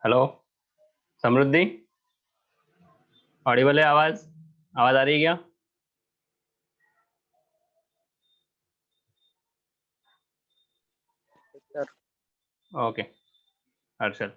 Hello. समृद्धि। Audible है आवाज? आवाज आ रही है क्या? सर। ओके। हर्षल।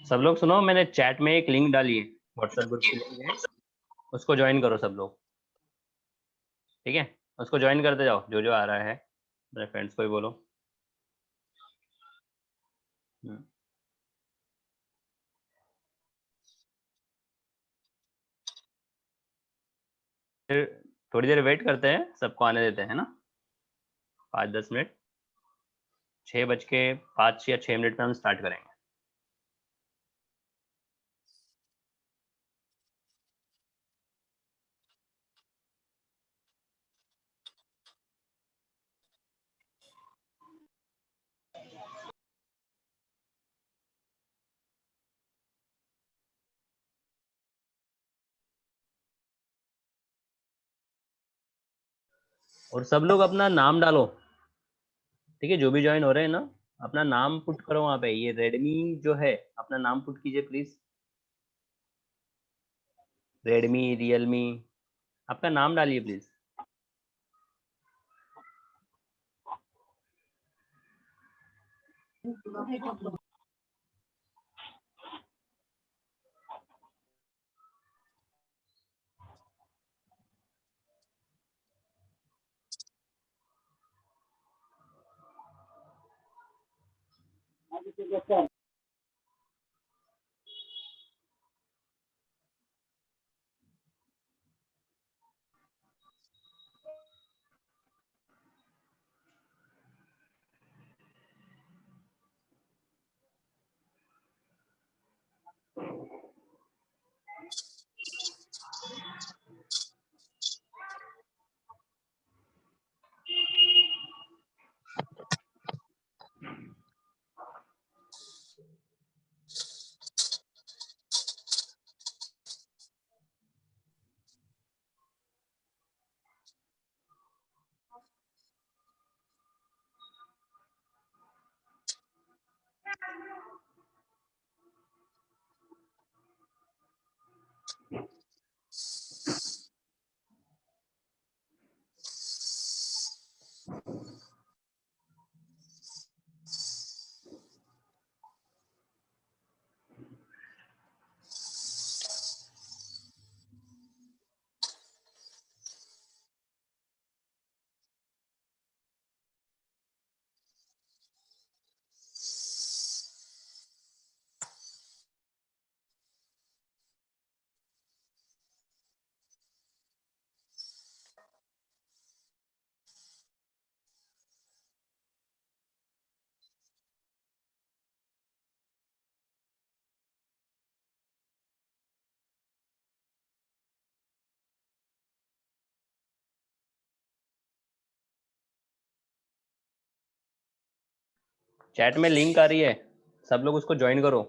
सब लोग सुनो, मैंने चैट में एक लिंक डाली है, व्हाट्सएप ग्रुप की लिंक है। उसको ज्वाइन करो सब लोग। ठीक है, उसको ज्वाइन करते जाओ जो जो आ रहा है। मेरे फ्रेंड्स को भी बोलो। फिर थोड़ी देर वेट करते हैं, सबको आने देते हैं ना। 5-10 मिनट। 6:05 या 6 मिनट में हम स्टार्ट करेंगे। और सब लोग अपना नाम डालो। ठीक है, जो भी ज्वाइन हो रहे हैं ना, अपना नाम पुट करो वहां पे। ये रेडमी जो है, अपना नाम पुट कीजिए प्लीज। रेडमी, रियलमी, आपका नाम डालिए प्लीज। चैट में लिंक आ रही है, सब लोग उसको ज्वाइन करो।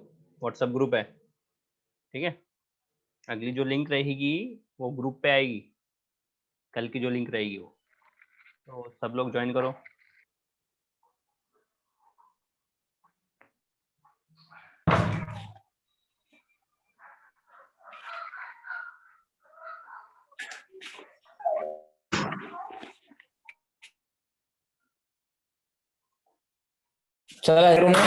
व्हाट्सएप ग्रुप है। ठीक है, अगली जो लिंक रहेगी वो ग्रुप पे आएगी। कल की जो लिंक रहेगी वो, तो सब लोग ज्वाइन करो। चला रूम में।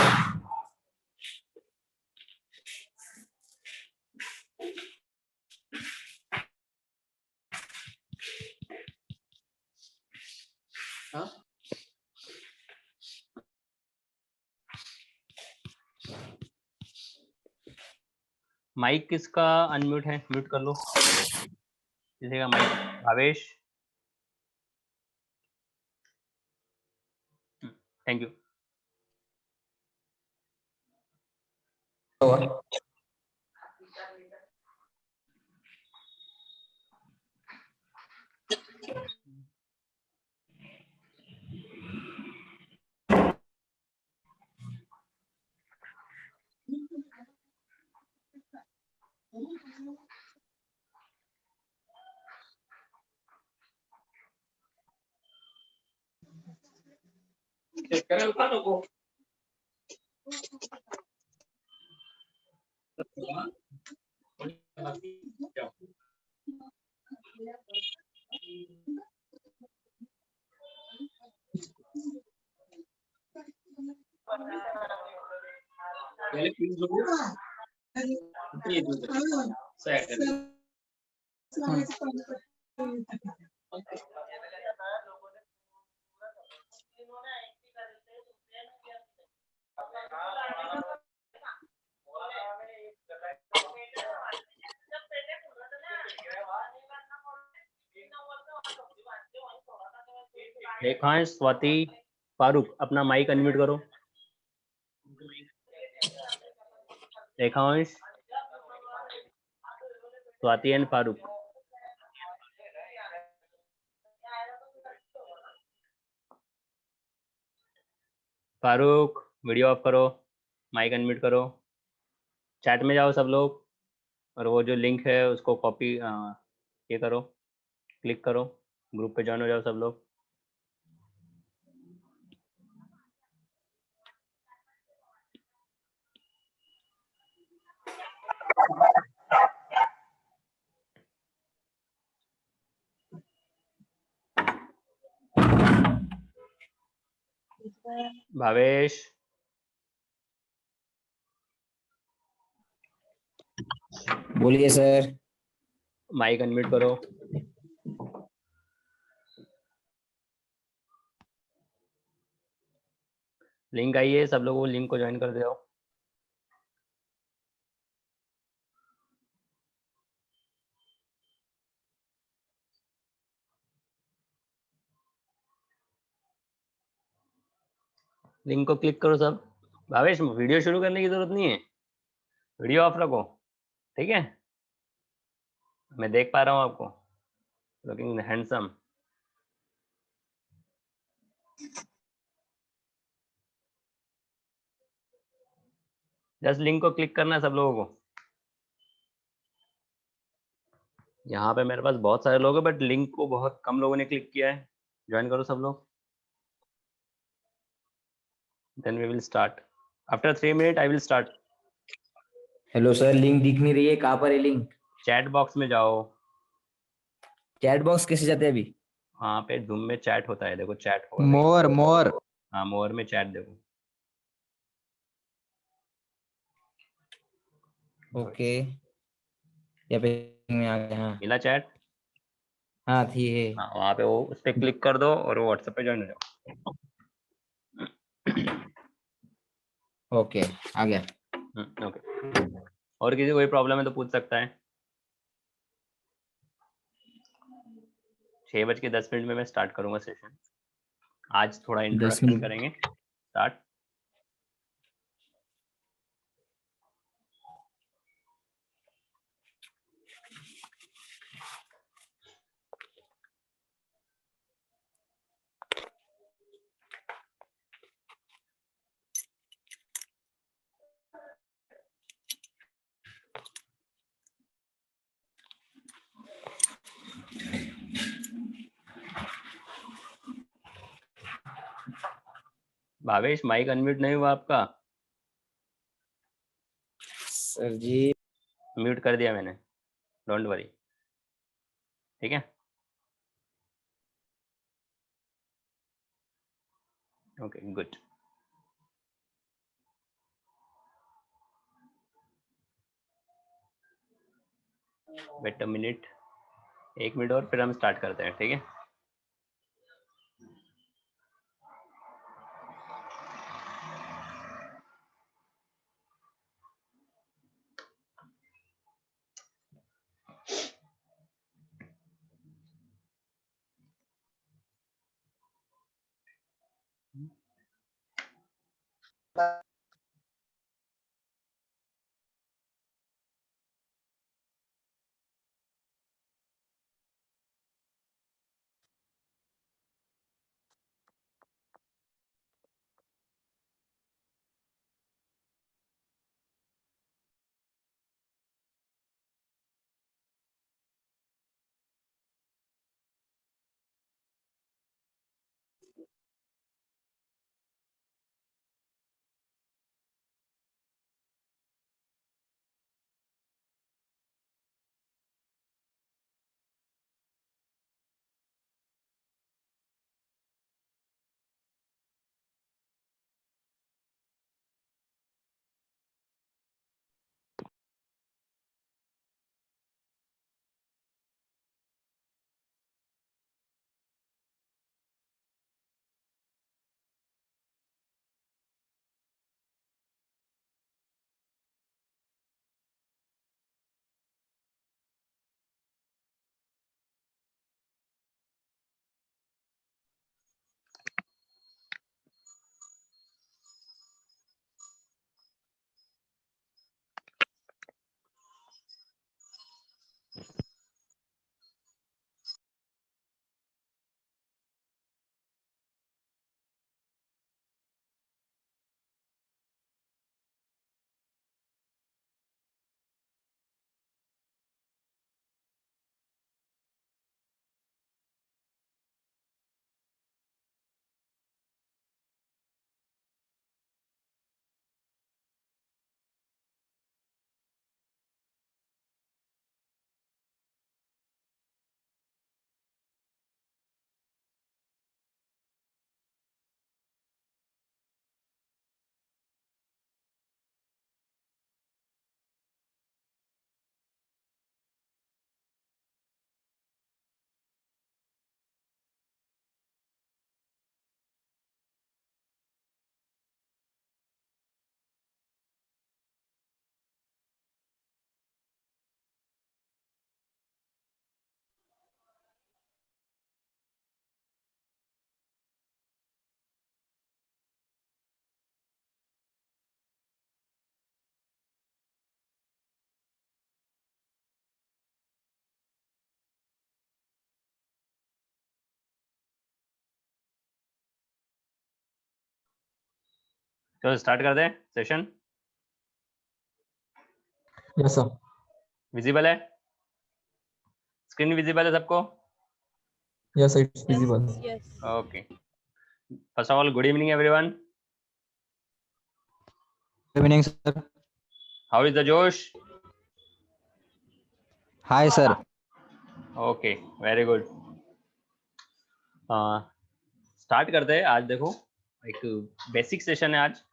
माइक किसका अनम्यूट है? म्यूट कर लो किसी का mic. Bhavesh, thank you. Rekhansh, Swati, Farooq, अपना माइक अनम्यूट करो। Rekhansh, Swati and Farooq. Farooq, video off करो, माइक अनम्यूट करो। चैट में जाओ सब लोग, और वो जो लिंक है उसको कॉपी ये करो, क्लिक करो, ग्रुप पे ज्वाइन हो जाओ सब लोग। भावेश, बोलिए सर। माइक अनम्यूट करो। लिंक आई है, सब लोग वो लिंक को ज्वाइन कर दो। लिंक को क्लिक करो सब। भावेश, वीडियो शुरू करने की जरूरत नहीं है, वीडियो ऑफ रखो, ठीक है? मैं देख पा रहा हूँ आपको, लुकिंग हैंडसम। जस्ट लिंक को क्लिक करना है सब लोगों को। यहाँ पे मेरे पास बहुत सारे लोग हैं, बट लिंक को बहुत कम लोगों ने क्लिक किया है। ज्वाइन करो सब लोग, then we will start. After 3 minute I will start. Hello sir, link दिख नहीं रही है, कहाँ पर है लिंक? चैट बॉक्स में जाओ। चैट बॉक्स कैसे जाते हैं अभी? वहाँ पे जूम में चैट होता है, देखो चैट होगा। मोर मोर हाँ, मोर में चैट देखो। ओके, यहाँ पे में आ गया। हाँ मिला चैट? हाँ थी है। हाँ, वहाँ पे वो उस पर क्लिक कर दो और वो व्हाट्सएप पे ज्वाइन हो जाओ। ओके, आ गया। ओके। और किसी को कोई प्रॉब्लम है तो पूछ सकता है। 6:10 में मैं स्टार्ट करूंगा सेशन। आज थोड़ा 10 इंट्रोडक्शन मिनट। करेंगे। स्टार्ट। भावेश, माइक अनम्यूट नहीं हुआ आपका? सर जी म्यूट कर दिया मैंने, डोंट वरी, ठीक है? Okay, good. Wait a minute, 1 minute और फिर हम स्टार्ट करते हैं, ठीक है। तो स्टार्ट कर दें सेशन। Yes sir. विजिबल है, स्क्रीन विजिबल है सबको? Yes sir, it's visible. Okay, first of all good evening everyone. Good evening sir. How is the जोश? Hi sir. Okay, very good. Start करते हैं। आज देखो एक बेसिक सेशन है आज,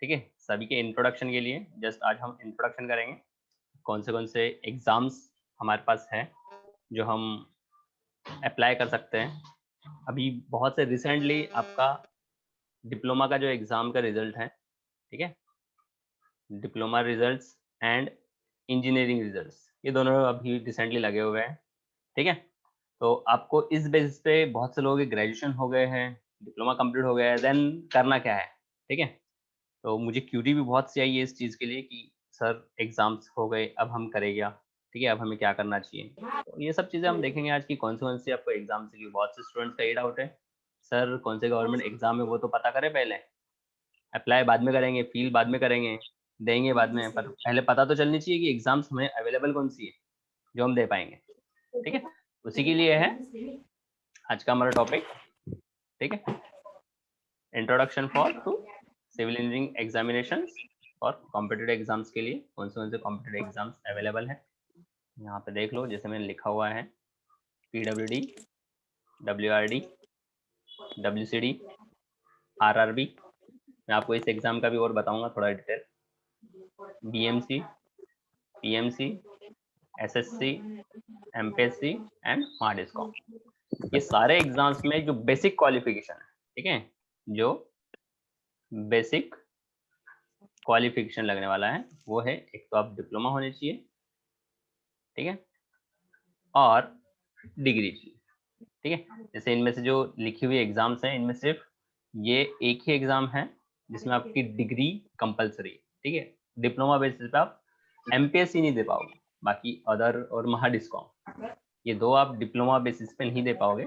ठीक है, सभी के इंट्रोडक्शन के लिए। जस्ट आज हम इंट्रोडक्शन करेंगे कौन से एग्जाम्स हमारे पास है जो हम अप्लाई कर सकते हैं। अभी बहुत से रिसेंटली आपका डिप्लोमा का जो एग्ज़ाम का रिजल्ट है, ठीक है, diploma results and engineering results, ये दोनों अभी रिसेंटली लगे हुए हैं, ठीक है। तो आपको इस बेसिस पे बहुत से लोगों के ग्रेजुएशन हो गए हैं, डिप्लोमा कंप्लीट हो गया है, देन करना क्या है, ठीक है। तो मुझे क्यूरी भी बहुत सी आई है इस चीज़ के लिए कि सर एग्ज़ाम्स हो गए, अब हम करें क्या, ठीक है, अब हमें क्या करना चाहिए। तो ये सब चीज़ें हम देखेंगे आज की कौन सी आपको एग्ज़ाम से, बहुत से स्टूडेंट्स का ये डाउट है सर कौन से गवर्नमेंट एग्ज़ाम है वो तो पता करें पहले, अप्लाई बाद में करेंगे, फील बाद में करेंगे, देंगे बाद में, पर पहले पता तो चलनी चाहिए कि एग्ज़ाम्स हमें अवेलेबल कौन सी है जो हम दे पाएंगे, ठीक है। उसी के लिए है आज का हमारा टॉपिक, ठीक है, introduction for to civil engineering examinations और कॉम्पिटिटिव एग्जाम्स के लिए कौन से कॉम्पिटिटिव एग्जाम्स अवेलेबल है। यहाँ पे देख लो, जैसे मैंने लिखा हुआ है PWD, WRD, WCD, RRB। मैं आपको इस एग्जाम का भी और बताऊंगा थोड़ा detail. BMC, PMC, SSC, MPSC and Mahadiscom. ये सारे एग्जाम्स में जो बेसिक क्वालिफिकेशन है, ठीक है, जो बेसिक क्वालिफिकेशन लगने वाला है वो है, एक तो आप डिप्लोमा होने चाहिए, ठीक है, और डिग्री चाहिए, ठीक है। जैसे इनमें से जो लिखी हुई एग्जाम्स हैं, इनमें सिर्फ ये एक ही एग्जाम है जिसमें आपकी डिग्री कंपलसरी है, ठीक है। डिप्लोमा बेसिस पे आप MPSC नहीं दे पाओगे, बाकी अदर और महाडिस्कॉम, ये दो आप डिप्लोमा बेसिस पे नहीं दे पाओगे।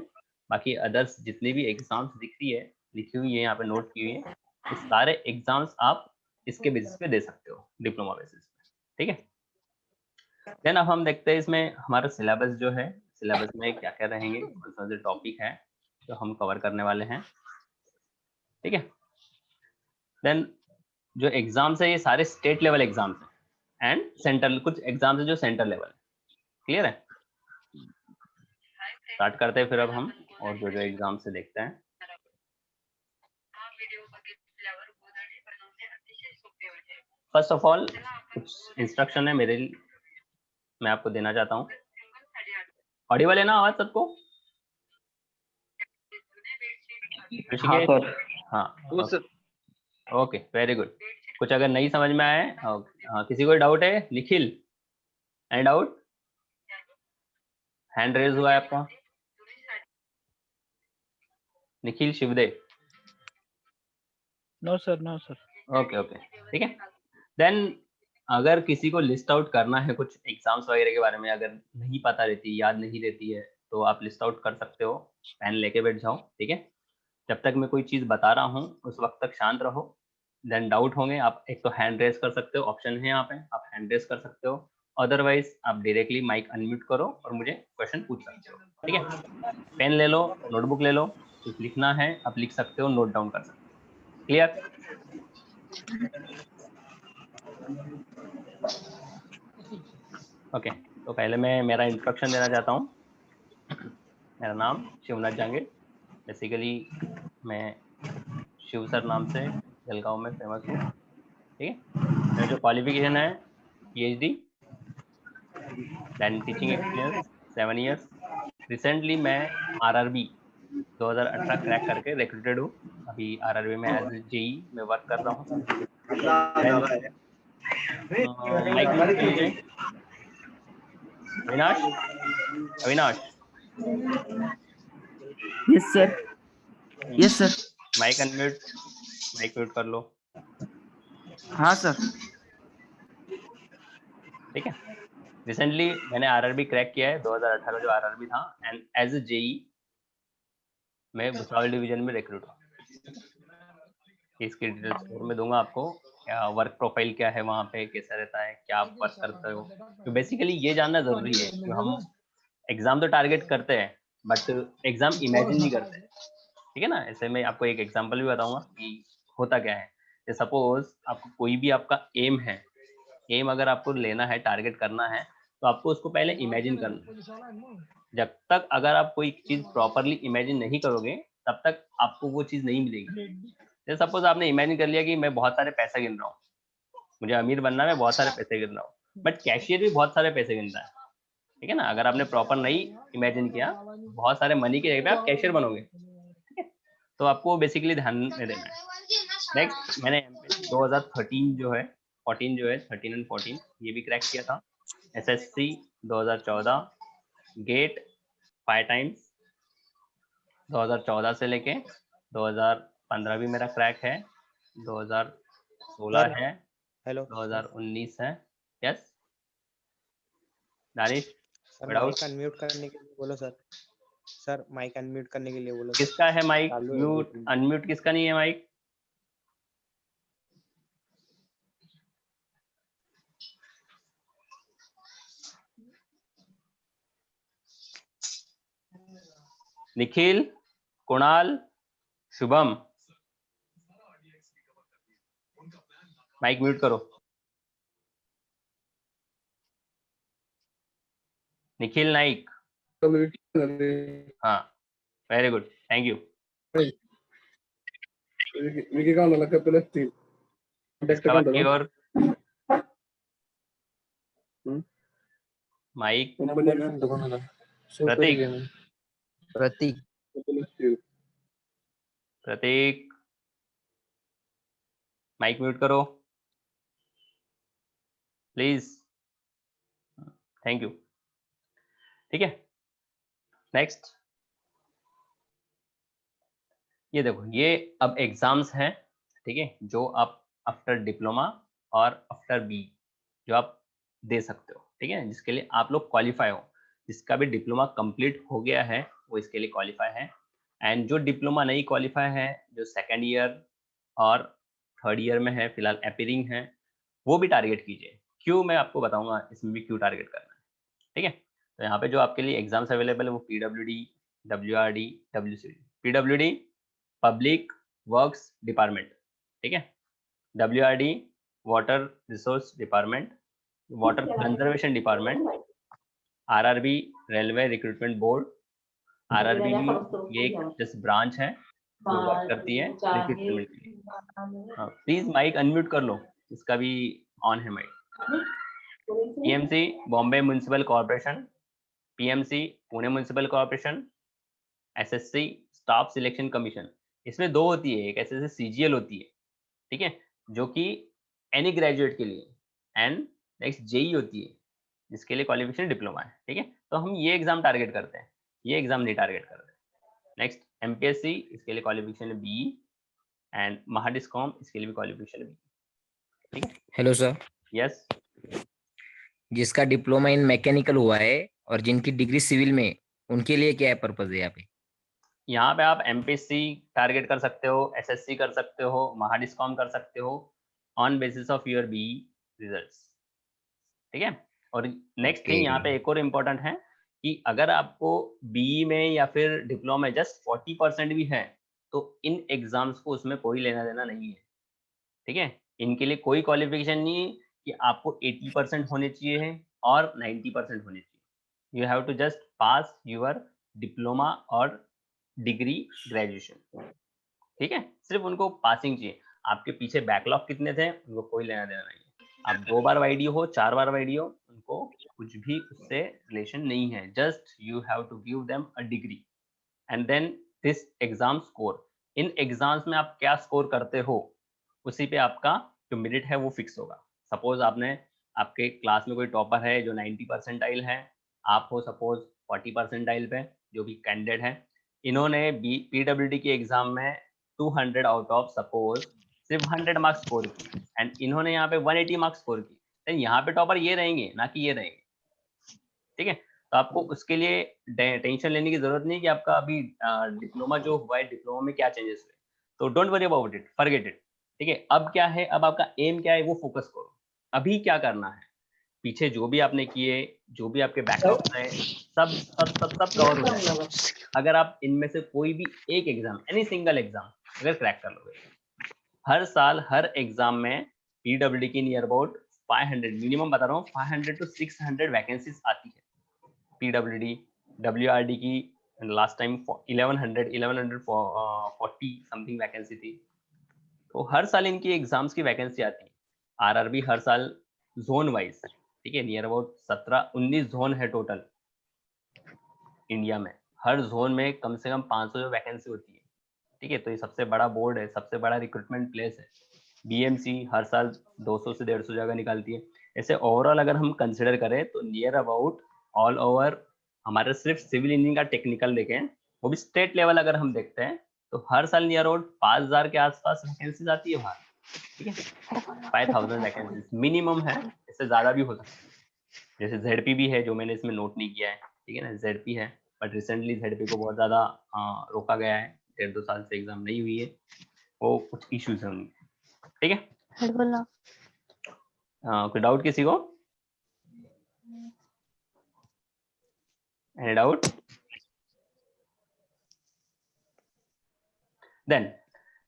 बाकी अदर्स जितने भी एग्जाम्स लिखी हुई है यहाँ पे नोट की हुई है, ये सारे एग्जाम्स आप इसके बेसिस पे दे सकते हो, डिप्लोमा बेसिस पे, ठीक है। देन अब हम देखते हैं इसमें हमारा सिलेबस जो है, सिलेबस में क्या क्या रहेंगे, कौन से टॉपिक है जो हम कवर करने वाले हैं, ठीक है। देन जो एग्जाम्स है ये सारे स्टेट लेवल एग्जाम्स हैं एंड सेंट्रल, कुछ एग्जाम्स है जो सेंट्रल लेवल है, क्लियर है। स्टार्ट करते हैं फिर अब हम, और जो जो एग्जाम से देखते हैं। फर्स्ट ऑफ ऑल कुछ इंस्ट्रक्शन है मेरे लिए, मैं आपको देना चाहता हूँ। ऑडिबल है ना आवाज सबको? हाँ सर। हाँ ओके, वेरी गुड। कुछ अगर नहीं समझ में आए, किसी को डाउट है? Nikhil, any doubt? Hand raise हुआ है आपका, Nikhil Shivdev. No sir, no sir. Okay okay, ठीक है। देन अगर किसी को लिस्ट आउट करना है कुछ एग्जाम्स वगैरह के बारे में, अगर नहीं पता रहती, याद नहीं रहती है, तो आप लिस्ट आउट कर सकते हो, पेन लेके बैठ जाओ, ठीक है। जब तक मैं कोई चीज़ बता रहा हूँ उस वक्त तक शांत रहो। देन डाउट होंगे, आप एक तो हैंड रेज कर सकते हो, ऑप्शन है यहाँ पे, आप हैंड रेज कर सकते हो। अदरवाइज आप डायरेक्टली माइक अनम्यूट करो और मुझे क्वेश्चन पूछ सकते हो, ठीक है। पेन ले लो, नोटबुक ले लो, कुछ लिखना है आप लिख सकते हो, नोट डाउन कर सकते हो, क्लियर? ओके, तो पहले मैं मेरा इंट्रोडक्शन देना चाहता हूँ। मेरा नाम शिवनाथ जांगे, बेसिकली मैं शिव सर नाम से जलगांव में फेमस हूँ, ठीक है। मेरा जो क्वालिफिकेशन है PhD, then teaching experience 7 years. Recently मैं RRB 2018 क्रैक करके रिक्रूटेड हूँ, अभी RRB में एज JE में वर्क कर रहा हूँ। माइक म्यूट कर लीजिए Avinash, Avinash yes sir, yes sir. Mic unmute, mic mute कर लो, हाँ सर। ठीक है। रिसेंटली मैंने RRB क्रैक किया है, 2018 जो RRB था, एंड एज ए JE मैं भुसावल डिवीजन में रिक्रूट हूँ। इसकी डिटेल्स और मैं दूंगा आपको, क्या वर्क प्रोफाइल क्या है वहाँ पे, कैसा रहता है, क्या आप वर्क करते हो। तो बेसिकली ये जानना जरूरी है कि हम एग्जाम तो टारगेट करते हैं बट एग्जाम इमेजिन नहीं करते, ठीक है ना। ऐसे में आपको एक एग्जांपल भी बताऊंगा कि होता क्या है। सपोज आपको कोई भी आपका एम है, एम अगर आपको लेना है, टारगेट करना है, तो आपको उसको पहले इमेजिन करना है। जब तक अगर आप कोई चीज प्रॉपरली इमेजिन नहीं करोगे तब तक आपको वो चीज नहीं मिलेगी। जैसे सपोज आपने इमेजिन कर लिया कि मैं बहुत सारे पैसे गिन रहा हूँ, मुझे अमीर बनना है, मैं बहुत सारे पैसे गिन रहा हूँ, बट कैशियर भी बहुत सारे पैसे गिनता है, ठीक है ना। अगर आपने प्रॉपर नहीं इमेजिन किया, बहुत सारे मनी की जगह पे आप कैशियर बनोगे, ठीक है। तो आपको बेसिकली ध्यान में देना है। नेक्स्ट, मैंने 2013 जो है, 14 जो है, 13 एंड 14 ये भी क्रैक किया था। SSC 2014, गेट 5 टाइम्स 2014 से लेके 2015 भी मेरा क्रैक है, 2016 है, हेलो 2019 है। Yes Danish, sir, without mic unmute करने के लिए बोलो सर। सर, माइक अनम्यूट करने के लिए बोलो। किसका है माइक चालू है म्यूट, मीटिंग। अनम्यूट किसका नहीं है mic? Nikhil, Kunal, Shubham, mic mute करो। निखिल नाइक, हाँ वेरी गुड, थैंक यू। इसका बाकी और माइक प्रतीक प्रतीक माइक म्यूट करो प्लीज, थैंक यू। ठीक है, नेक्स्ट ये देखो, ये अब एग्जाम्स हैं, ठीक है, जो आप आफ्टर डिप्लोमा और आफ्टर बी जो आप दे सकते हो, ठीक है, जिसके लिए आप लोग क्वालिफाई हो। जिसका भी डिप्लोमा कंप्लीट हो गया है वो इसके लिए क्वालिफाई है, एंड जो डिप्लोमा नहीं क्वालिफाई है, जो सेकेंड ईयर और थर्ड ईयर में है, फिलहाल अपीयरिंग है, वो भी टारगेट कीजिए। क्यों, मैं आपको बताऊंगा इसमें भी क्यों टारगेट करना है। ठीक है, तो यहाँ पे जो आपके लिए एग्जाम्स अवेलेबल है वो PWD, WRD, WCD। PWD public works department, ठीक है, WRD water resource department, water conservation department, RRB railway recruitment board. RRB भी ये एक जस्ट ब्रांच है जो वर्क करती है रिक्रूटमेंट के लिए। हाँ, प्लीज माइक अनम्यूट कर लो, इसका भी ऑन है mic. PMC Bombay municipal corporation, PMC Pune municipal corporation, SSC staff selection commission. इसमें दो होती है, एक SSC CGL होती है, ठीक है, जो कि एनी ग्रेजुएट के लिए, एंड नेक्स्ट JEE होती है जिसके लिए क्वालिफिकेशन डिप्लोमा है। ठीक है, तो हम ये एग्जाम टारगेट करते हैं, ये एग्जाम नहीं टारगेट करते। नेक्स्ट MPSC, इसके लिए क्वालिफिकेशन है BE, एंड महाडिस्कॉम इसके लिए भी क्वालिफिकेशन है BE। ठीक है, हेलो सर, यस, जिसका डिप्लोमा इन मैकेनिकल हुआ है और जिनकी डिग्री सिविल में, उनके लिए क्या है पर्पज है यहाँ पे? यहाँ पे आप MPSC टारगेट कर सकते हो, SSC कर सकते हो, महाडिस्कॉम कर सकते हो, on basis of your BE results. ठीक है, और नेक्स्ट थिंग यहाँ पे एक और इम्पोर्टेंट है कि अगर आपको BE में या फिर डिप्लोमा में जस्ट 40% भी है तो इन एग्जाम्स को उसमें कोई लेना देना नहीं है। ठीक है, इनके लिए कोई क्वालिफिकेशन नहीं है कि आपको 80% होने चाहिए और 90% होने चाहिए। You have to just pass your diploma और डिग्री ग्रेजुएशन। ठीक है, सिर्फ उनको पासिंग चाहिए। आपके पीछे बैकलॉग कितने थे उनको कोई लेना देना नहीं है। आप 2 बार वाईडी हो, 4 बार वाईडी हो, उनको कुछ भी उससे रिलेशन नहीं है। Just you have to give them a degree and then this exam score. इन एग्जाम्स में आप क्या स्कोर करते हो उसी पे आपका जो मेरिट है वो फिक्स होगा। सपोज आपके क्लास में कोई टॉपर है जो 90 परसेंटाइल है, आप हो सपोज 40 परसेंटाइल पे, जो भी कैंडिडेट है, इन्होंने PWD के एग्जाम में 200 आउट ऑफ सपोज सिर्फ 100 मार्क्स स्कोर की, एंड इन्होंने यहाँ पे 180 मार्क्स स्कोर की, तो यहाँ पे टॉपर ये रहेंगे ना कि ये रहेंगे। ठीक है, तो आपको उसके लिए टेंशन लेने की जरूरत नहीं कि आपका अभी डिप्लोमा जो हुआ है, डिप्लोमा में क्या चेंजेस हुए, तो don't worry about it, forget it. ठीक है, अब क्या है, अब आपका एम क्या है वो फोकस करो। अभी क्या करना है, पीछे जो भी आपने किए, जो भी आपके बैकलॉग है, सब सब सब सब कवर हो जाएगा अगर आप इनमें से कोई भी एक एग्जाम, एनी सिंगल एग्जाम अगर क्रैक कर लोगे। हर साल हर एग्जाम में PWD की नियर अबाउट 500, मिनिमम बता रहा हूँ, 500 to 600 वैकेंसीज आती है। PWD, WRD की लास्ट टाइम 1140 समथिंग वैकेंसी थी। तो हर साल इनकी एग्जाम्स की वैकेंसी आती है। RRB हर साल जोन वाइज, ठीक है, नियर अबाउट 17-19 जोन है टोटल इंडिया में। हर जोन में कम से कम 500 वैकेंसी होती है। ठीक है, तो ये सबसे बड़ा बोर्ड है, सबसे बड़ा रिक्रूटमेंट प्लेस है। BMC हर साल 200 से 150 जगह निकालती है। ऐसे ओवरऑल अगर हम कंसिडर करें तो नियर अबाउट ऑल ओवर हमारे सिर्फ सिविल इंजीनियरिंग का टेक्निकल देखें, वो भी स्टेट लेवल अगर हम देखते हैं, तो हर साल नियर अबाउट 5000 के आसपास वैकेंसीज आती है बाहर। ठीक है, 5000 वैकेंसीज मिनिमम है, इससे ज्यादा भी हो सकता है। जैसे ZP भी है जो मैंने इसमें नोट नहीं किया है, ठीक है ना, ZP है, बट रिसेंटली ZP को बहुत ज्यादा रोका गया है, 1.5-2 साल से एग्जाम नहीं हुई है, वो कुछ इश्यूज है उनके। ठीक है, कोई डाउट किसी को? Any doubt? देन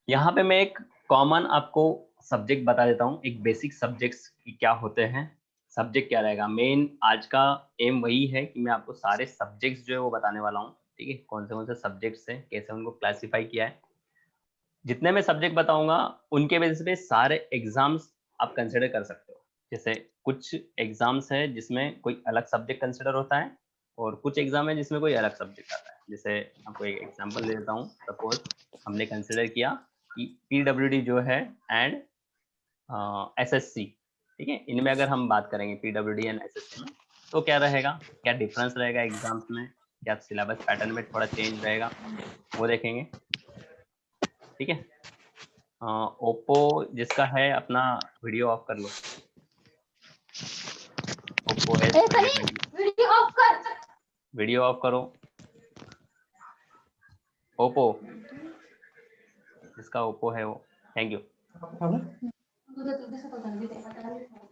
यहाँ पे मैं एक कॉमन आपको सब्जेक्ट बता देता हूँ, एक बेसिक सब्जेक्ट्स की क्या होते हैं। सब्जेक्ट क्या रहेगा, मेन आज का एम वही है कि मैं आपको सारे सब्जेक्ट्स जो है वो बताने वाला हूँ। ठीक है, कौन से सब्जेक्ट्स हैं, कैसे उनको क्लासिफाई किया है। जितने मैं सब्जेक्ट बताऊंगा उनके बेसिस पे सारे एग्जाम्स आप कंसिडर कर सकते हो। जैसे कुछ एग्जाम्स है जिसमें कोई अलग सब्जेक्ट कंसिडर होता है और कुछ एग्जाम है जिसमें कोई अलग सब्जेक्ट आता है। जैसे आपको एक एग्जांपल दे देता हूँ। सपोज हमने कंसिडर किया कि पीडब्ल्यूडी जो है एंड एसएससी, ठीक है, इनमें अगर हम बात करेंगे पीडब्ल्यूडी एंड एसएससी में, तो क्या रहेगा, क्या डिफरेंस रहेगा एग्जाम्स में, क्या सिलेबस पैटर्न में थोड़ा चेंज रहेगा, वो देखेंगे। ठीक है, ओप्पो जिसका है अपना वीडियो ऑफ कर लो। ओप्पो है, वीडियो ऑफ करो। ओप्पो जिसका ओप्पो है वो, थैंक यू।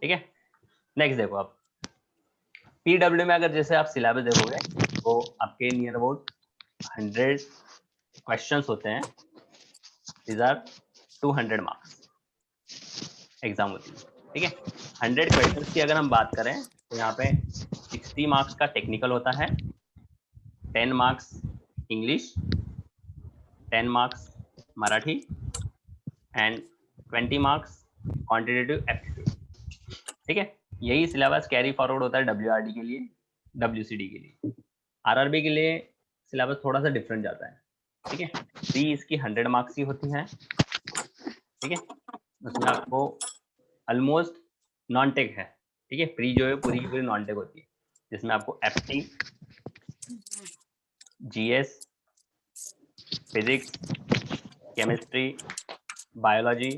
ठीक है, नेक्स्ट देखो आप पीडब्ल्यू में अगर जैसे आप सिलेबस देखोगे तो आपके नियर अबाउट 100 क्वेश्चंस होते हैं। दीज आर 200 मार्क्स एग्जाम होती है। ठीक है, 100 क्वेश्चंस की अगर हम बात करें तो यहाँ पे 60 मार्क्स का टेक्निकल होता है, 10 marks English, 10 marks Marathi and 20 marks quantitative aptitude. ठीक है, यही सिलेबस कैरी फॉरवर्ड होता है डब्ल्यूआरडी के लिए, डब्ल्यूसीडी के लिए। आरआरबी के लिए सिलेबस थोड़ा सा डिफरेंट जाता है। ठीक है, प्री इसकी 100 मार्क्स की होती है। ठीक है, उसमें आपको ऑलमोस्ट नॉन टेक है। ठीक है, प्री जो है पूरी की पूरी नॉन टेक होती है, जिसमें आपको एप्टी, GS, physics, chemistry, biology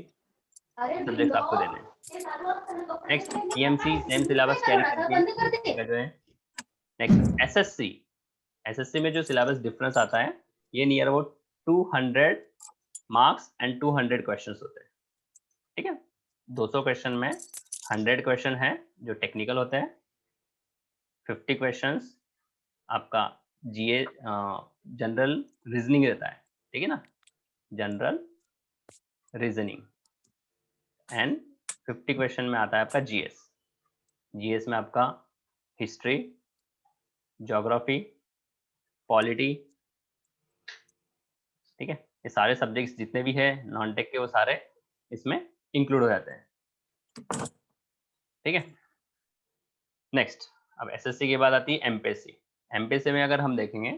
subject आपको देने हैं। Next EMC same syllabus carry करके जो है। नेक्स्ट एसएससी, एसएससी में जो सिलेबस डिफरेंस आता है ये near about 200 marks and 200 questions होते हैं। ठीक है, 200 क्वेश्चन में 100 क्वेश्चन है जो टेक्निकल होते हैं, 50 क्वेश्चंस आपका जीए जनरल रीजनिंग रहता है। ठीक है ना, जनरल रीजनिंग एंड 50 क्वेश्चन में आता है आपका जीएस। जीएस में आपका हिस्ट्री, ज्योग्राफी, पॉलिटी। ठीक है, ये सारे सब्जेक्ट्स जितने भी है नॉन टेक के वो सारे इसमें इंक्लूड हो जाते हैं। ठीक है, नेक्स्ट अब एसएससी के बाद आती है एमपीएससी। एमपीएससी में अगर हम देखेंगे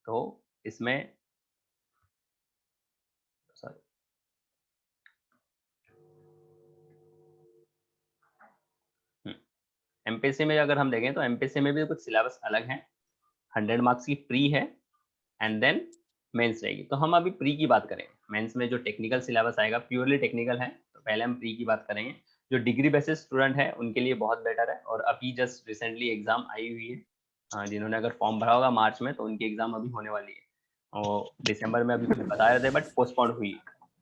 तो इसमें एमपीएससी में अगर हम देखें तो एमपीएससी में भी कुछ सिलेबस अलग है। 100 मार्क्स की प्री है एंड देन मेंस रहेगी। तो हम अभी प्री की बात करें। मेंस में जो टेक्निकल सिलेबस आएगा प्योरली टेक्निकल है, तो पहले हम प्री की बात करेंगे। जो डिग्री बेसिस स्टूडेंट है उनके लिए बहुत बेटर है, और अभी जस्ट रिसेंटली एग्जाम आई हुई है। जिन्होंने अगर फॉर्म भरा होगा मार्च में तो उनकी एग्जाम अभी होने वाली है, और दिसंबर में अभी कुछ बता रहे थे बट पोस्टपोन हुई।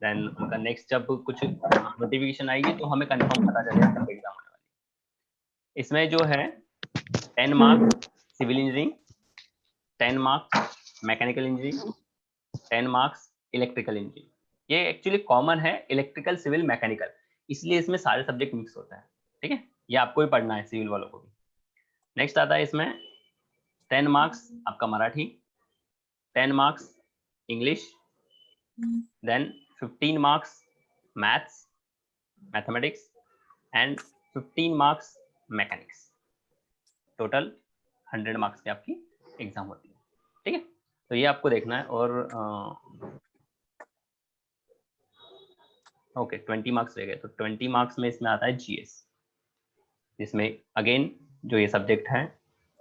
देन उनका नेक्स्ट जब कुछ नोटिफिकेशन आएगी तो हमें कंफर्म पता चलेगा कब एग्जाम होने वाली है। इसमें जो है 10 marks civil engineering, 10 marks mechanical engineering, 10 marks electrical engineering. ये एक्चुअली कॉमन है इलेक्ट्रिकल सिविल मैकेनिकल, इसलिए इसमें सारे सब्जेक्ट मिक्स होते हैं। ठीक है, ये आपको ही पढ़ना है सिविल वालों को भी। नेक्स्ट आता है इसमें 10 मार्क्स आपका Marathi, 10 marks English, then 15 marks maths mathematics and 15 marks mechanics. Total 100 marks की आपकी एग्जाम होती है। ठीक है, तो ये आपको देखना है। और ओके 20 मार्क्स रह गए, तो 20 मार्क्स में इसमें आता है जीएस, जिसमें अगेन जो ये सब्जेक्ट है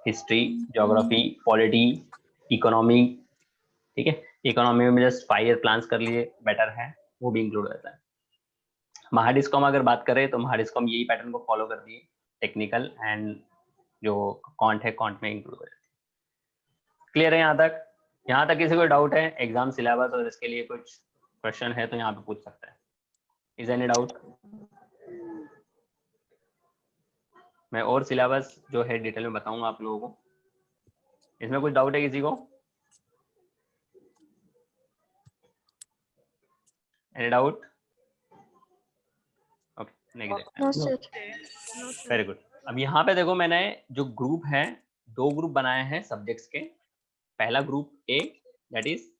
हिस्ट्री, ज्योग्राफी, पॉलिटी, इकोनॉमी। ठीक है, इकोनॉमी में जस्ट 5 ईयर प्लान्स कर लिए बेटर है, वो भी इंक्लूड रहता है। महाडिस्कॉम अगर बात करें तो महाडिस्कॉम यही पैटर्न को फॉलो कर दिए, टेक्निकल एंड जो कॉन्ट है कॉन्ट में इंक्लूड हो जाती है। क्लियर है यहाँ तक? यहाँ तक किसी को डाउट है एग्जाम सिलेबस और इसके लिए कुछ क्वेश्चन है तो यहाँ पे पूछ सकता है। Is any doubt? मैं और सिलेबस जो है डिटेल में बताऊंगा आप लोगों को। इसमें कुछ डाउट है किसी को? Any doubt? Okay next. Very good. अब यहाँ पे देखो मैंने जो ग्रुप है 2 ग्रुप बनाए हैं सब्जेक्ट्स के। पहला ग्रुप ए दैट इज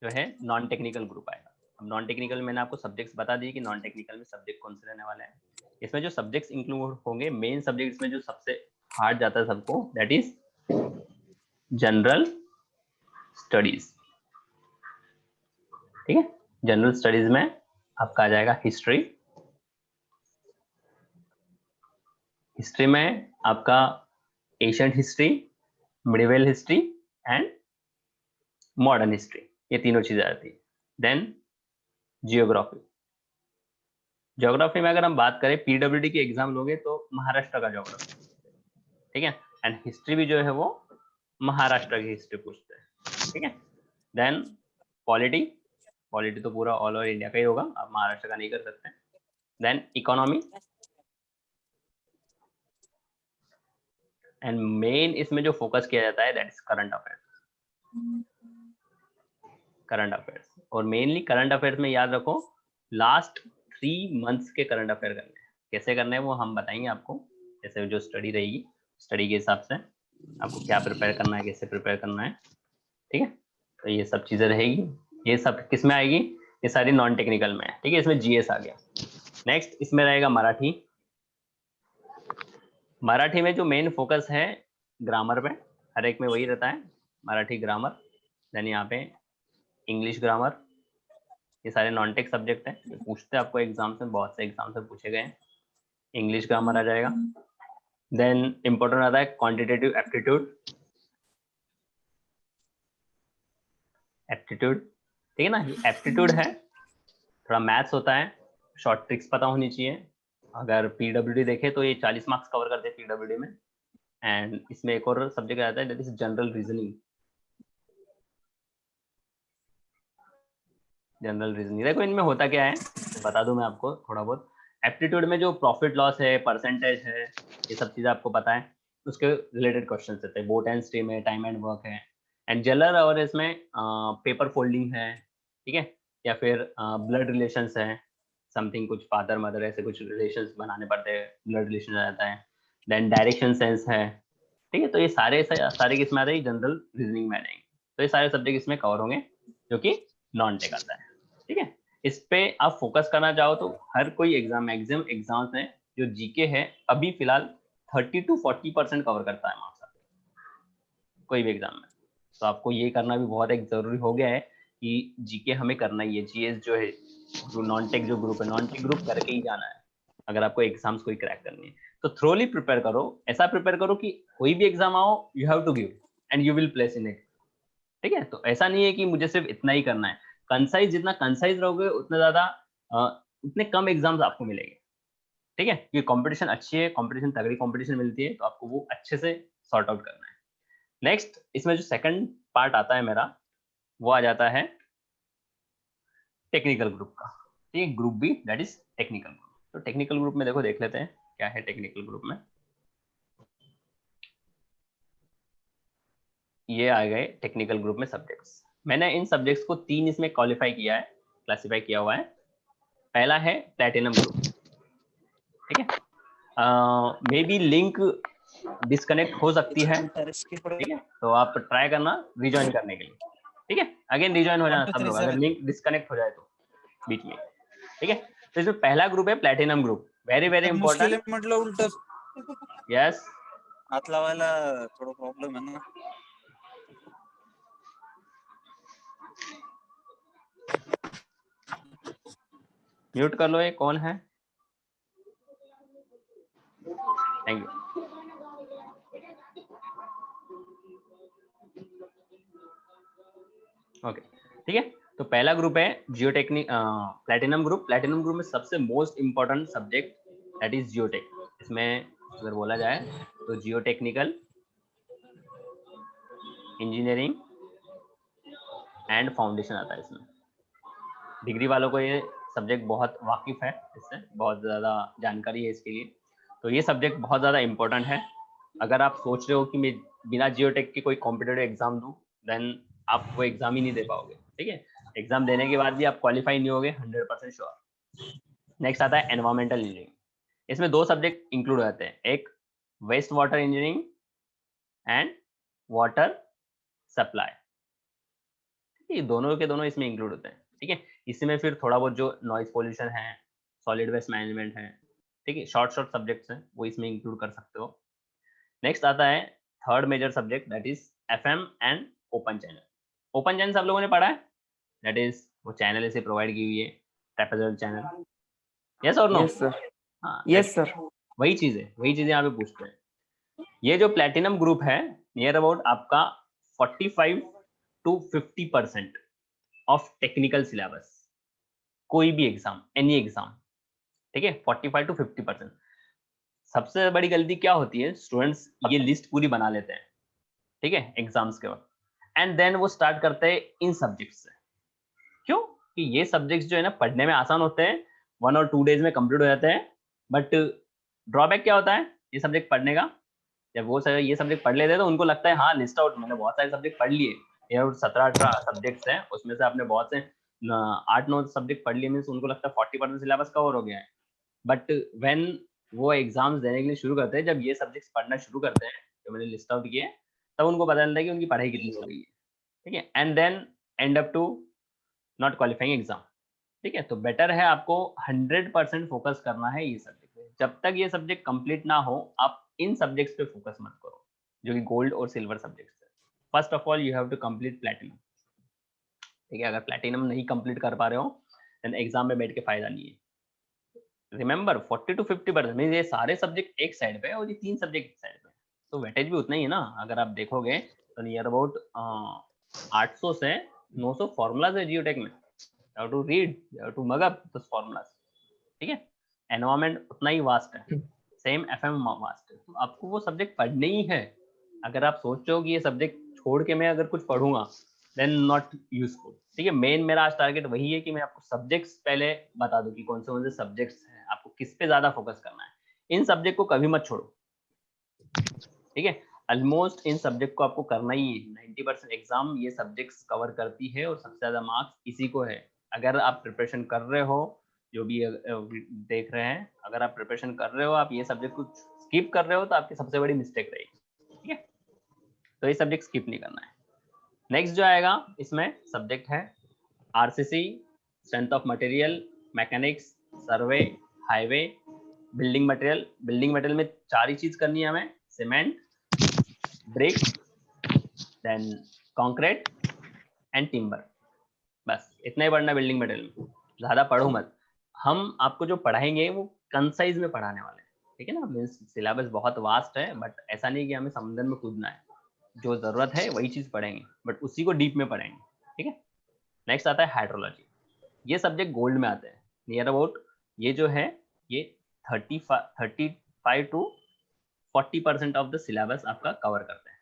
जो है नॉन टेक्निकल ग्रुप आएगा। अब नॉन टेक्निकल मैंने आपको सब्जेक्ट्स बता दिए कि नॉन टेक्निकल में सब्जेक्ट कौन से रहने वाले हैं। इसमें जो सब्जेक्ट्स इंक्लूड होंगे, मेन सब्जेक्ट इसमें जो सबसे हार्ड जाता है सबको, दैट इज जनरल स्टडीज। ठीक है, जनरल स्टडीज में आपका आ जाएगा हिस्ट्री। हिस्ट्री में आपका ancient history, medieval history and modern history, ये तीनों चीजें आती है। Then geography. ज्योग्राफी में अगर हम बात करें, पीडब्ल्यूडी के एग्जाम लोगे तो महाराष्ट्र का ज्योग्राफी, ठीक है, एंड हिस्ट्री भी जो है वो महाराष्ट्र की हिस्ट्री पूछते हैं। ठीक है, देन पॉलिटी। पॉलिटी तो पूरा ऑल ओवर इंडिया का ही होगा, आप महाराष्ट्र का नहीं कर सकते। देन इकोनॉमी, एंड मेन इसमें जो फोकस किया जाता है that is current affairs. Current affairs, और मेनली करंट अफेयर्स में याद रखो लास्ट 3 मंथ्स के करंट अफेयर करने हैं। कैसे करने हैं वो हम बताएंगे आपको, जैसे जो स्टडी रहेगी, स्टडी के हिसाब से आपको क्या प्रिपेयर करना है, कैसे प्रिपेयर करना है। ठीक है, तो ये सब चीजें रहेगी। ये सब किस में आएगी, ये सारी नॉन टेक्निकल में है। ठीक है, इसमें जीएस आ गया। नेक्स्ट इसमें रहेगा मराठी। मराठी में जो मेन फोकस है ग्रामर पे, हर एक में वही रहता है, मराठी ग्रामर। देन यहाँ पे इंग्लिश ग्रामर, ये सारे नॉन टेक सब्जेक्ट हैं, ये पूछते हैं आपको एग्जाम में, बहुत से एग्जाम से पूछे गए हैं। इंग्लिश ग्रामर आ जाएगा। देन इंपॉर्टेंट आता है क्वांटिटेटिव एप्टीट्यूड। एप्टीट्यूड, ठीक है ना, ये एप्टीट्यूड है, थोड़ा मैथ्स होता है, शॉर्ट ट्रिक्स पता होनी चाहिए। अगर पीडब्ल्यूडी देखे तो ये 40 मार्क्स कवर करते हैं पीडब्ल्यूडी में। एंड इसमें एक और सब्जेक्ट आता है that is general reasoning. General reasoning देखो इनमें होता क्या है, बता दूं मैं आपको थोड़ा बहुत। एप्टीट्यूड में जो प्रॉफिट लॉस है, परसेंटेज है, ये सब चीजें आपको पता है, उसके रिलेटेड क्वेश्चन रहते हैं। बोट एंड स्ट्रीम है, टाइम एंड वर्क है, एंड जनरल और इसमें पेपर फोल्डिंग है, ठीक है, या फिर ब्लड रिलेशंस है, समथिंग कुछ फादर मदर ऐसे कुछ रिलेशंस बनाने पड़ते हैं, ब्लड रिलेशन आ जाता है। देन डायरेक्शन सेंस है, ठीक है, तो ये सारे किसमें आते हैं, जनरल रीजनिंग में आ जाएंगे। तो ये सारे सब्जेक्ट इसमें कवर होंगे जो कि नॉन टेक आता है। ठीक है, इस पे आप फोकस करना चाहो तो हर कोई मैक्सिमम एग्जाम्स हैं जो जीके है अभी फिलहाल 30 to 40% कवर करता है मार्क्स कोई भी एग्जाम में। तो आपको ये करना भी बहुत एक जरूरी हो गया है कि जीके हमें करना ही है। जीएस जो है, जो नॉन टेक जो ग्रुप है, नॉन टेक ग्रुप करके ही जाना है अगर आपको एग्जाम्स कोई क्रैक करनी है। तो थ्रोली प्रिपेयर करो, ऐसा प्रिपेयर करो कि कोई भी एग्जाम आओ you have to give and you will place in it. ठीक है, तो ऐसा नहीं है कि मुझे सिर्फ इतना ही करना है। कंसाइज, जितना कंसाइज रहोगे उतना ज्यादा उतने कम एग्जाम्स आपको मिलेंगे। ठीक है, क्योंकि कंपटीशन अच्छी है, कंपटीशन तगड़ी कंपटीशन मिलती है, तो आपको वो अच्छे से सॉर्ट आउट करना है। नेक्स्ट इसमें जो सेकंड पार्ट आता है मेरा, वो आ जाता है टेक्निकल ग्रुप का। ठीक है, group B that is technical group. तो टेक्निकल ग्रुप में देखो, देख लेते हैं क्या है टेक्निकल ग्रुप में। ये आ गए टेक्निकल ग्रुप में सब्जेक्ट्स। मैंने इन सब्जेक्ट्स को 3 इसमें क्वालिफाई किया है, क्लासिफाई किया हुआ है। पहला है प्लैटिनम ग्रुप। ठीक है, मे बी लिंक डिस्कनेक्ट हो सकती है, ठीक है, तो आप ट्राई करना रिज्वाइन करने के लिए। ठीक है, अगेन रिज्वाइन हो जाना सब लोग अगर लिंक डिस्कनेक्ट हो जाए तो बीच में। ठीक है, तो इसमें पहला ग्रुप है platinum group, very very important. म्हटलं उलट यस, हात लावायला थोडं प्रॉब्लेम आहे ना. म्यूट कर लो, ये कौन है? Thank you. ओके, ठीक है, तो पहला ग्रुप है जियोटेक्निक प्लैटिनम ग्रुप। प्लैटिनम ग्रुप में सबसे most important subject that is geotech. इसमें अगर बोला जाए तो जियोटेक्निकल, इंजीनियरिंग एंड फाउंडेशन आता है इसमें। डिग्री वालों को ये सब्जेक्ट बहुत वाकिफ है, इससे बहुत ज़्यादा जानकारी है इसके लिए। तो ये सब्जेक्ट बहुत ज़्यादा इंपॉर्टेंट है। अगर आप सोच रहे हो कि मैं बिना जियोटेक के कोई कॉम्पिटेटिव एग्जाम दूं, देन आप वो एग्जाम ही नहीं दे पाओगे। ठीक है, एग्जाम देने के बाद भी आप क्वालिफाई नहीं होगे 100% श्योर। नेक्स्ट आता है एनवायरमेंटल इंजीनियरिंग। इसमें 2 सब्जेक्ट इंक्लूड होते हैं, एक waste water engineering and water supply. ये दोनों के दोनों इसमें इंक्लूड होते हैं। ठीक है, इसमें फिर थोड़ा बहुत जो नॉइज पोल्यूशन है, सॉलिड वेस्ट मैनेजमेंट है, ठीक है, शॉर्ट सब्जेक्ट्स हैं वो इसमें इंक्लूड कर सकते हो। नेक्स्ट आता है third major subject, that is FM and open channel. Open channel सब लोगों ने पढ़ा है, दैट इज वो चैनल ऐसे प्रोवाइड की हुई है, ट्रेपेजॉइडल चैनल, यस और नो? यस सर, हाँ, यस सर। वही चीजें यहाँ पे पूछते हैं। ये जो प्लेटिनम ग्रुप है, नियर अबाउट आपका 45 to 50% ऑफ टेक्निकल सिलेबस, कोई भी एग्जाम, एनी एग्जाम, ठीक है, 45 to 50%। सबसे बड़ी गलती क्या होती है, स्टूडेंट्स ये लिस्ट पूरी बना लेते हैं, ठीक है, एग्जाम्स के वक्त, एंड देन वो स्टार्ट करते हैं इन सब्जेक्ट्स से। क्यों? कि ये सब्जेक्ट्स जो है ना पढ़ने में आसान होते हैं, 1 और 2 डेज में कंप्लीट हो जाते हैं, बट ड्रॉबैक क्या होता है ये सब्जेक्ट पढ़ने का, जब वो ये सब्जेक्ट पढ़ लेते हैं तो उनको लगता है हाँ लिस्ट आउट, मैंने बहुत सारे सब्जेक्ट पढ़ लिए, ये 17-18 सब्जेक्ट्स हैं, उसमें से आपने बहुत से 8-9 सब्जेक्ट पढ़ लिए, मीन्स उनको लगता है 40% सिलेबस कवर हो गया है। बट व्हेन वो एग्जाम्स देने के लिए शुरू करते हैं, जब ये सब्जेक्ट्स पढ़ना शुरू करते हैं जो मैंने लिस्ट आउट किए, तब उनको पता चलता है कि उनकी पढ़ाई कितनी हो गई है, ठीक है, and then end up to not qualifying exam, ठीक है। तो बेटर है आपको 100% फोकस करना है ये सब्जेक्ट पे। जब तक ये सब्जेक्ट कंप्लीट ना हो आप इन सब्जेक्ट्स पे फोकस मत करो जो कि गोल्ड और सिल्वर सब्जेक्ट्स है। First of all you have to complete platinum, ठीक है। अगर प्लैटिनम नहीं कंप्लीट कर पा रहे हो देन एग्जाम में बैठ के फायदा नहीं है। रिमेंबर 40 to 50% मींस ये सारे सब्जेक्ट एक साइड पे और ये 3 सब्जेक्ट एक साइड पे, तो वेटेज भी उतना ही है ना। अगर आप देखोगे तो नियर अबाउट 800 से 900 फॉर्मूलाज है जियोटेक में, you have to read, you have to mug up those formulas, ठीक है। एनवायरमेंट उतना ही वास्ट है, सेम FM वास्ट है, तो आपको वो सब्जेक्ट पढ़ने ही है। अगर आप सोच रहे हो कि ये सब्जेक्ट छोड़ के मैं अगर कुछ पढ़ूंगा देन नॉट यूजफुल, ठीक है। मेन मेरा आज टारगेट वही है कि मैं आपको सब्जेक्ट्स पहले बता दूं कि कौन से सब्जेक्ट्स हैं, आपको किस पे ज्यादा फोकस करना है। इन सब्जेक्ट को कभी मत छोड़ो, ठीक है। ऑलमोस्ट इन सब्जेक्ट को आपको करना ही है, 90% एग्जाम ये सब्जेक्ट्स कवर करती है और सबसे ज्यादा मार्क्स इसी को है। अगर आप प्रिपरेशन कर रहे हो, जो भी देख रहे हैं, अगर आप प्रिपरेशन कर रहे हो, आप ये सब्जेक्ट को स्किप कर रहे हो तो आपकी सबसे बड़ी मिस्टेक रहेगी, ठीक है। तो ये सब्जेक्ट स्किप नहीं करना है। नेक्स्ट जो आएगा इसमें सब्जेक्ट है RCC, strength of material, mechanics, survey, highway, building material. Building material में 4 ही चीज करनी है हमें, cement, brick, then concrete and timber. बस इतना ही पढ़ना बिल्डिंग मटेरियल में, ज्यादा पढ़ो मत। हम आपको जो पढ़ाएंगे वो कंसाइज में पढ़ाने वाले हैं, ठीक है ना। मीन्स सिलेबस बहुत वास्ट है, बट ऐसा नहीं कि हमें समुद्र में कूदना है, जो जरूरत है वही चीज पढ़ेंगे, बट उसी को डीप में पढ़ेंगे, ठीक है। नेक्स्ट आता है हाइड्रोलॉजी। ये सब्जेक्ट गोल्ड में आते हैं, नियर अबाउट ये जो है ये 35 to 40% ऑफ द सिलेबस आपका कवर करते हैं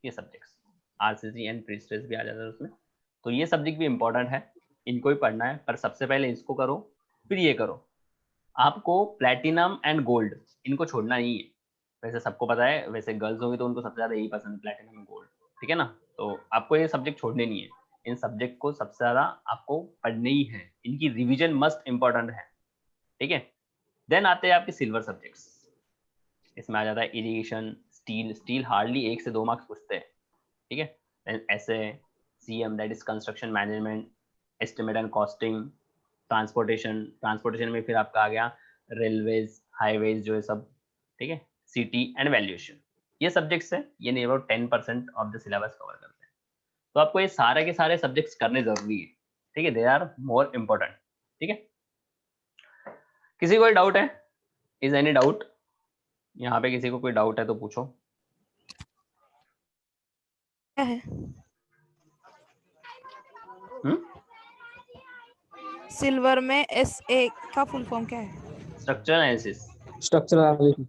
ये सब्जेक्ट्स। RCC एंड प्रीस्ट्रेस भी आ जाता है उसमें, तो ये सब्जेक्ट भी इंपॉर्टेंट है, इनको भी पढ़ना है। पर सबसे पहले इसको करो फिर ये करो। आपको प्लैटिनम एंड गोल्ड इनको छोड़ना नहीं है। वैसे सबको पता है, वैसे गर्ल्स होगी तो उनको सबसे ज्यादा यही पसंद है, प्लैटिनम एंड गोल्ड, ठीक है ना। तो आपको ये सब्जेक्ट छोड़ने नहीं है, इन सब्जेक्ट को सबसे ज्यादा आपको पढ़ने ही है, इनकी रिविजन मस्ट इंपॉर्टेंट है, ठीक है। देन आते हैं आपके सिल्वर सब्जेक्ट्स। इसमें आ जाता है इरिगेशन, स्टील हार्डली 1 से 2 मार्क्स पूछते हैं, ठीक है। ऐसे CM that is construction management, estimate and costing, transportation में फिर आपका आ गया रेलवेज, हाईवेज जो है सब, ठीक है, सिटी एंड वैल्यूएशन। ये सब्जेक्ट्स है, ये near about 10% of the syllabus cover करते हैं। तो आपको ये सारे के सारे सब्जेक्ट्स करने जरूरी है, ठीक है, दे आर मोर इम्पोर्टेंट, ठीक है। किसी को कोई डाउट है? Is any doubt? यहाँ पे किसी को कोई डाउट है तो पूछो। है सिल्वर में SA का फुल फॉर्म क्या है? Structural analysis. Structural analysis.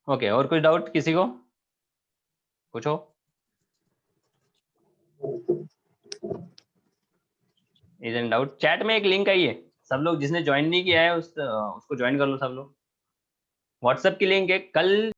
Okay, और कोई डाउट किसी को? पूछो। Is any doubt? चैट में एक लिंक आई है, सब लोग जिसने ज्वाइन नहीं किया है उसको ज्वाइन कर लो सब लोग। व्हाट्सएप की लिंक है, कल